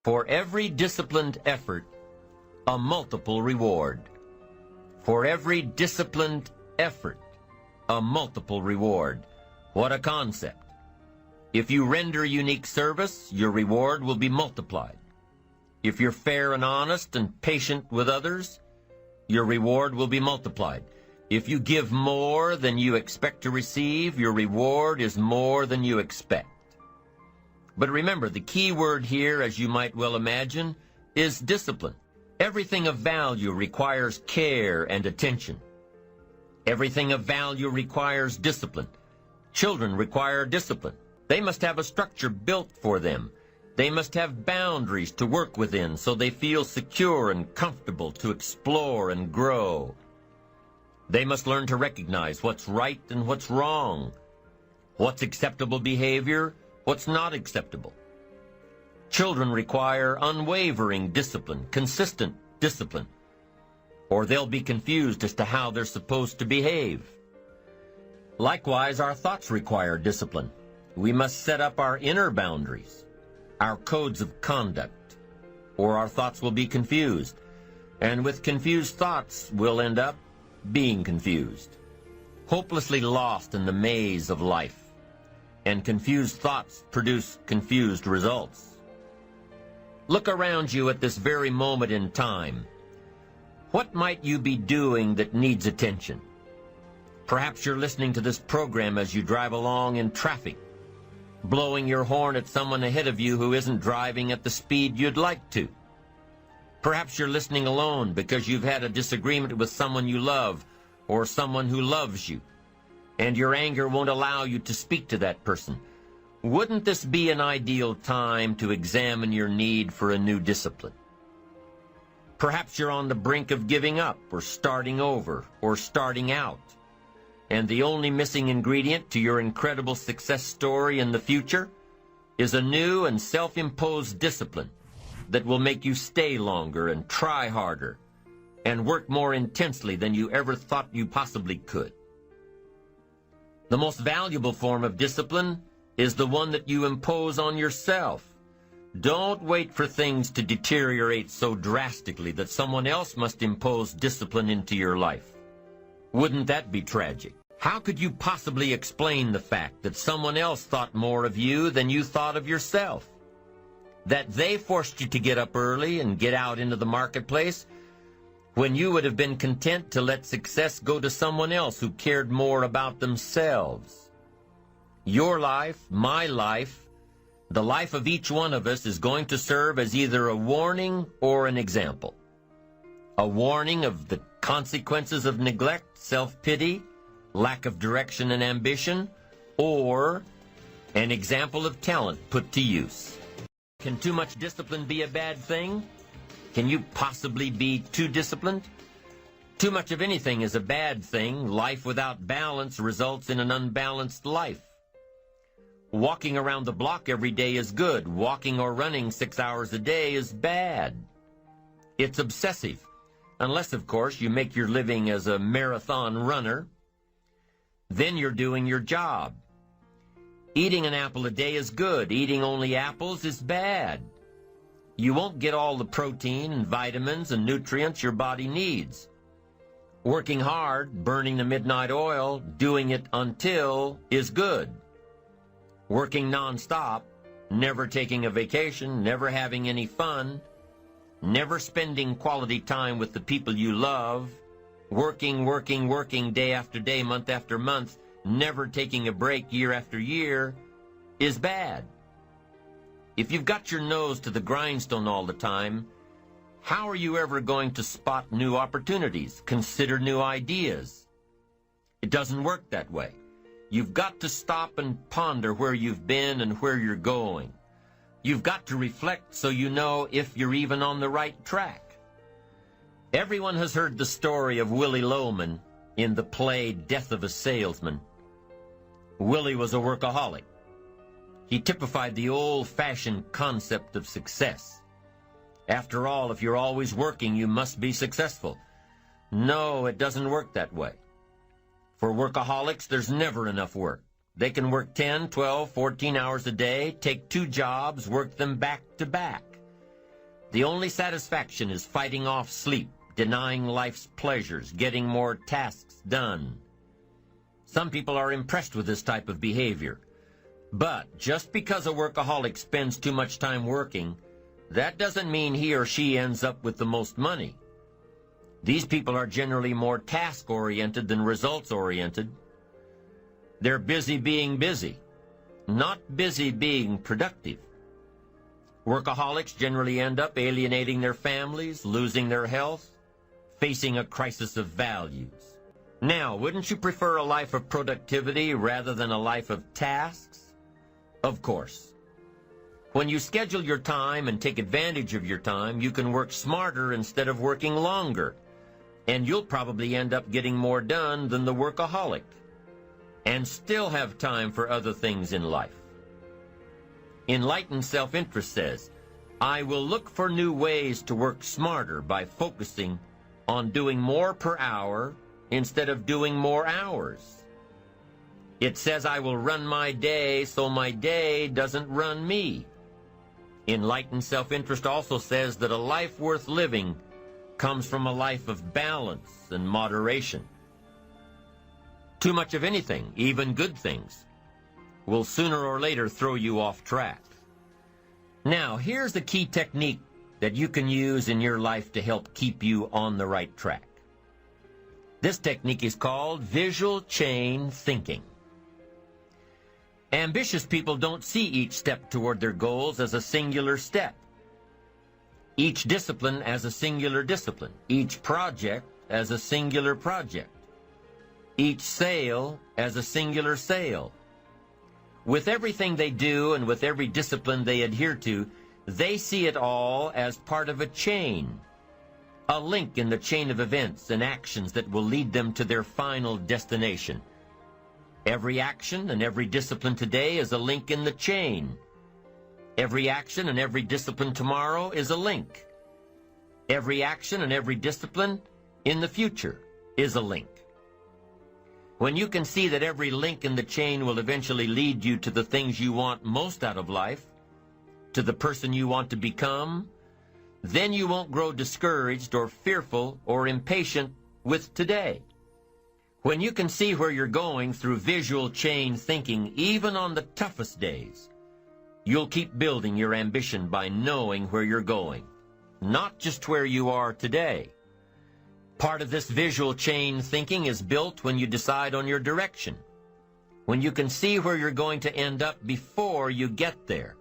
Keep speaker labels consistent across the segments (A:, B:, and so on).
A: For every disciplined effort, a multiple reward. For every disciplined effort, a multiple reward. What a concept. If you render unique service, your reward will be multiplied. If you're fair and honest and patient with others, your reward will be multiplied. If you give more than you expect to receive, your reward is more than you expect. But remember, the key word here, as you might well imagine, is discipline. Everything of value requires care and attention. Everything of value requires discipline. Children require discipline. They must have a structure built for them. They must have boundaries to work within so they feel secure and comfortable to explore and grow. They must learn to recognize what's right and what's wrong, what's acceptable behavior, what's not acceptable. Children require unwavering discipline, consistent discipline, or they'll be confused as to how they're supposed to behave. Likewise, our thoughts require discipline. We must set up our inner boundaries, our codes of conduct, or our thoughts will be confused. And with confused thoughts, we'll end up being confused, hopelessly lost in the maze of life. And confused thoughts produce confused results. Look around you at this very moment in time. What might you be doing that needs attention? Perhaps you're listening to this program as you drive along in traffic, blowing your horn at someone ahead of you who isn't driving at the speed you'd like to. Perhaps you're listening alone because you've had a disagreement with someone you love or someone who loves you, and your anger won't allow you to speak to that person. Wouldn't this be an ideal time to examine your need for a new discipline? Perhaps you're on the brink of giving up or starting over or starting out, and the only missing ingredient to your incredible success story in the future is a new and self-imposed discipline that will make you stay longer and try harder and work more intensely than you ever thought you possibly could. The most valuable form of discipline is the one that you impose on yourself. Don't wait for things to deteriorate so drastically that someone else must impose discipline into your life. Wouldn't that be tragic? How could you possibly explain the fact that someone else thought more of you than you thought of yourself? That they forced you to get up early and get out into the marketplace when you would have been content to let success go to someone else who cared more about themselves. Your life, my life, the life of each one of us is going to serve as either a warning or an example. A warning of the consequences of neglect, self-pity, lack of direction and ambition, or an example of talent put to use. Can too much discipline be a bad thing? Can you possibly be too disciplined? Too much of anything is a bad thing. Life without balance results in an unbalanced life. Walking around the block every day is good. Walking or running 6 hours a day is bad. It's obsessive, unless, of course, you make your living as a marathon runner. Then you're doing your job. Eating an apple a day is good. Eating only apples is bad. You won't get all the protein and vitamins and nutrients your body needs. Working hard, burning the midnight oil, doing it until is good. Working nonstop, never taking a vacation, never having any fun, never spending quality time with the people you love, working day after day, month after month, never taking a break year after year, is bad. If you've got your nose to the grindstone all the time, how are you ever going to spot new opportunities, consider new ideas? It doesn't work that way. You've got to stop and ponder where you've been and where you're going. You've got to reflect so you know if you're even on the right track. Everyone has heard the story of Willie Loman in the play Death of a Salesman. Willie was a workaholic. He typified the old-fashioned concept of success. After all, if you're always working, you must be successful. No, it doesn't work that way. For workaholics, there's never enough work. They can work 10, 12, 14 hours a day, take 2 jobs, work them back to back. The only satisfaction is fighting off sleep, denying life's pleasures, getting more tasks done. Some people are impressed with this type of behavior. But just because a workaholic spends too much time working, that doesn't mean he or she ends up with the most money. These people are generally more task-oriented than results-oriented. They're busy being busy, not busy being productive. Workaholics generally end up alienating their families, losing their health, facing a crisis of values. Now, wouldn't you prefer a life of productivity rather than a life of tasks? Of course. When you schedule your time and take advantage of your time, you can work smarter instead of working longer, and you'll probably end up getting more done than the workaholic, and still have time for other things in life. Enlightened self-interest says, I will look for new ways to work smarter by focusing on doing more per hour instead of doing more hours. It says I will run my day so my day doesn't run me. Enlightened self-interest also says that a life worth living comes from a life of balance and moderation. Too much of anything, even good things, will sooner or later throw you off track. Now, here's the key technique that you can use in your life to help keep you on the right track. This technique is called visual chain thinking. Ambitious people don't see each step toward their goals as a singular step. Each discipline as a singular discipline. Each project as a singular project. Each sale as a singular sale. With everything they do and with every discipline they adhere to, they see it all as part of a chain, a link in the chain of events and actions that will lead them to their final destination. Every action and every discipline today is a link in the chain. Every action and every discipline tomorrow is a link. Every action and every discipline in the future is a link. When you can see that every link in the chain will eventually lead you to the things you want most out of life, to the person you want to become, then you won't grow discouraged or fearful or impatient with today. When you can see where you're going through visual chain thinking, even on the toughest days, you'll keep building your ambition by knowing where you're going, not just where you are today. Part of this visual chain thinking is built when you decide on your direction, when you can see where you're going to end up before you get there,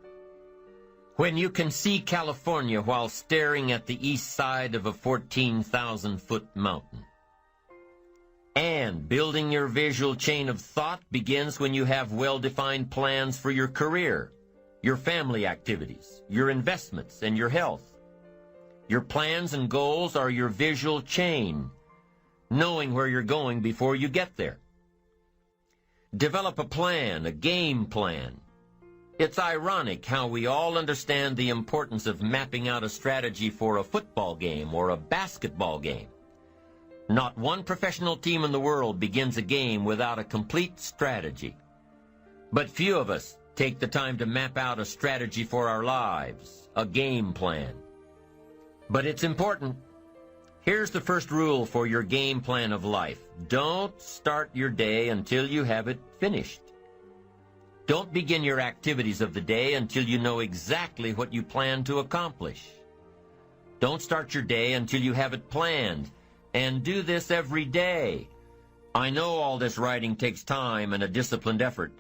A: when you can see California while staring at the east side of a 14,000-foot mountain. And building your visual chain of thought begins when you have well-defined plans for your career, your family activities, your investments, and your health. Your plans and goals are your visual chain, knowing where you're going before you get there. Develop a plan, a game plan. It's ironic how we all understand the importance of mapping out a strategy for a football game or a basketball game. Not one professional team in the world begins a game without a complete strategy. But few of us take the time to map out a strategy for our lives, a game plan. But it's important. Here's the first rule for your game plan of life. Don't start your day until you have it finished. Don't begin your activities of the day until you know exactly what you plan to accomplish. Don't start your day until you have it planned, and do this every day. I know all this writing takes time and a disciplined effort,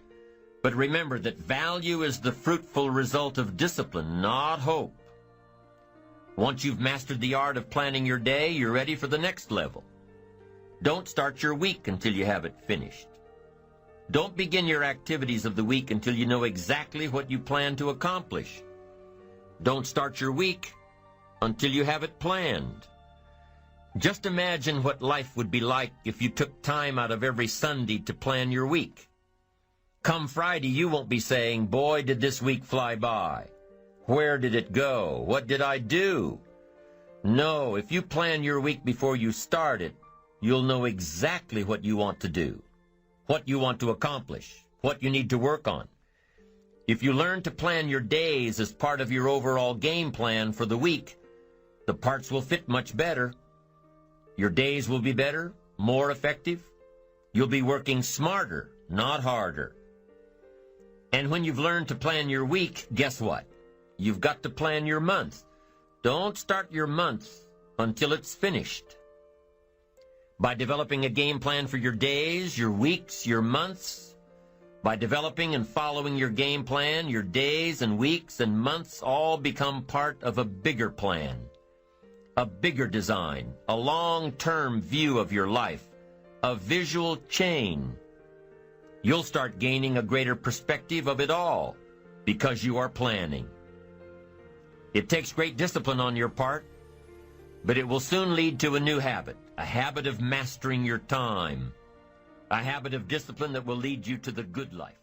A: but remember that value is the fruitful result of discipline, not hope. Once you've mastered the art of planning your day, you're ready for the next level. Don't start your week until you have it finished. Don't begin your activities of the week until you know exactly what you plan to accomplish. Don't start your week until you have it planned. Just imagine what life would be like if you took time out of every Sunday to plan your week. Come Friday, you won't be saying, "Boy, did this week fly by. Where did it go? What did I do?" No, if you plan your week before you start it, you'll know exactly what you want to do, what you want to accomplish, what you need to work on. If you learn to plan your days as part of your overall game plan for the week, the parts will fit much better. Your days will be better, more effective. You'll be working smarter, not harder. And when you've learned to plan your week, guess what? You've got to plan your month. Don't start your month until it's finished. By developing a game plan for your days, your weeks, your months, by developing and following your game plan, your days and weeks and months all become part of a bigger plan, a bigger design, a long-term view of your life, a visual chain. You'll start gaining a greater perspective of it all because you are planning. It takes great discipline on your part, but it will soon lead to a new habit, a habit of mastering your time, a habit of discipline that will lead you to the good life.